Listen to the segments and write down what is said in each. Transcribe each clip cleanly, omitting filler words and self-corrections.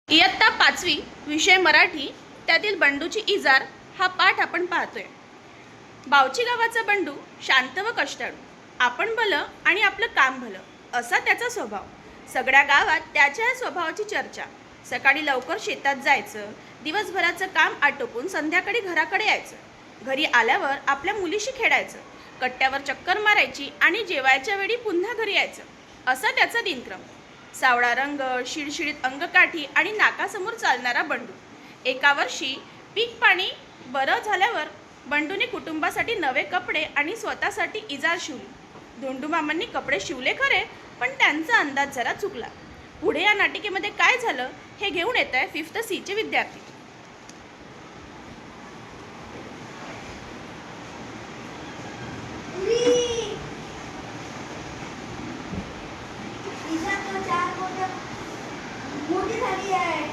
इयत्ता 5वी विषय मराठी त्यातील बंडूची इजार हा पाठ आपण पाहतोय। बावची गावाचा बंडू शांत व कष्टाळू, आपण भलं आणि आपलं काम भलं असा त्याचा स्वभाव। सगळ्या गावात त्याच्या स्वभावाची चर्चा। सकाळी लवकर शेतात जायचं, दिवसभराचं काम आटोपून संध्याकाळी घराकडे यायचं। घरी आल्यावर आपल्या मुलीशी खेळायचं, कट्ट्यावर चक्कर मारायची आणि जेवायच्या वेळी पुन्हा घरी यायचं असा त्याचा दिनक्रम। सावळा रंग, शिडशिडीत अंगकाठी आणि नाकासमोर चालणारा बंडू। एका वर्षी पीक पाणी बरं झाल्यावर बंडूने कुटुंबासाठी नवे कपडे आणि स्वतःसाठी इजार शिवली। धोंडूमामांनी कपडे शिवले खरे, पण त्यांचा अंदाज जरा चुकला। पुढे या नाटिकेमध्ये काय झालं हे घेऊन येत आहे 5th C चे विद्यार्थी। मोठी झाली आहे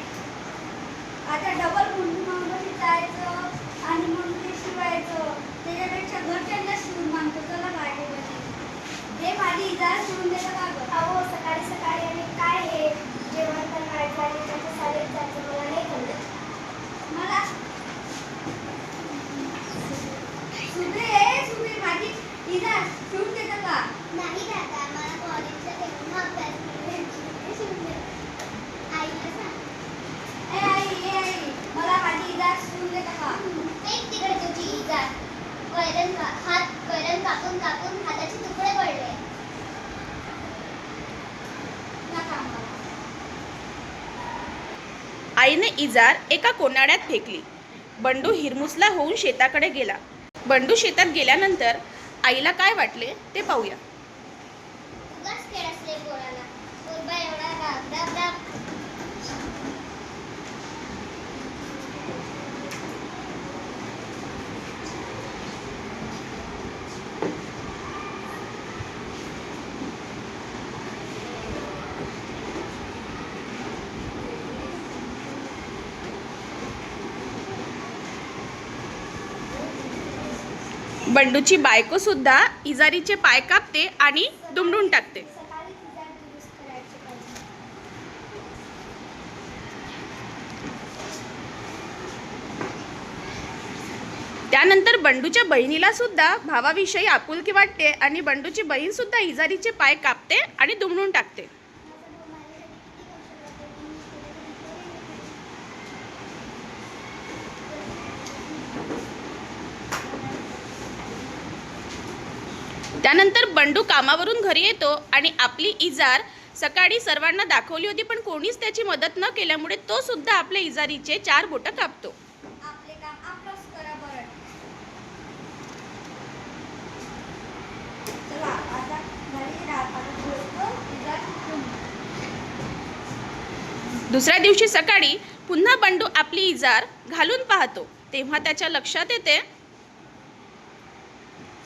आता, डबल कुंडूमामाशी जायचं आणि मग ते शिवायचं, त्याच्यापेक्षा घरच्यांना शिवून मागतो। चला गाडी बशी हे माझी इजार शिवून देतं का गं? अहो, सकाळी सकाळी आणि काय हे जेवण पण करायचं आणि त्याच्या शाळेत जायचं, मला नाही कळलं। मला सुधे माझी इजार शिवून देतं का? नाही दादा, मला कॉलेजला तेव्हा अभ्यास शिवून दे। आईला सांग। ए आई मला माझी इजार शिवून देतं का? एक तिकडे तुझी इजार, हात कैरन कापून कापून हाताचे तुकडे पडले। नका मला। आईने इजार एका कोनाड्यात फेकली। बंडू हिरमुसला होऊन शेताकडे गेला। बंडू शेतात गेल्यानंतर आईला काय वाटले ते पाहूया। उगाच खेळ असले पोराला, पोरबा एवढा राब राब राब। बंडूची बायको सुद्धा इजारीचे पाय कापते आणि दुमडून टाकते। सकाळी इजार दुरुस्त करायची पाहिजे। त्यानंतर बंडूच्या बहिणीला सुद्धा भावाविषयी आपुलकी वाटते आणि बंडूची बहीण सुद्धा इजारीचे पाय कापते आणि दुमडून टाकते। त्यानंतर बंडू कामावरून घरी येतो आणि आपली इजार सकाळी सर्वांना दाखवली होती, पण कोणीच त्याची मदत न केल्यामुळे तो सुद्धा आपल्या इजारीचे 4 बोटं कापतो। आपले काम आपलंच करा बरं। चला आता घरी राहतो इजार शिवून। दुसऱ्या दिवशी सकाळी पुन्हा बंडू आपली इजार घालून पाहतो, तेव्हा त्याच्या लक्षात येते,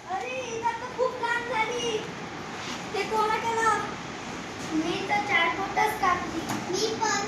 अरे इजार तर खूप लहान झाली। ते कोणा केलं? मी तर 4 बोटच कापली। मी पण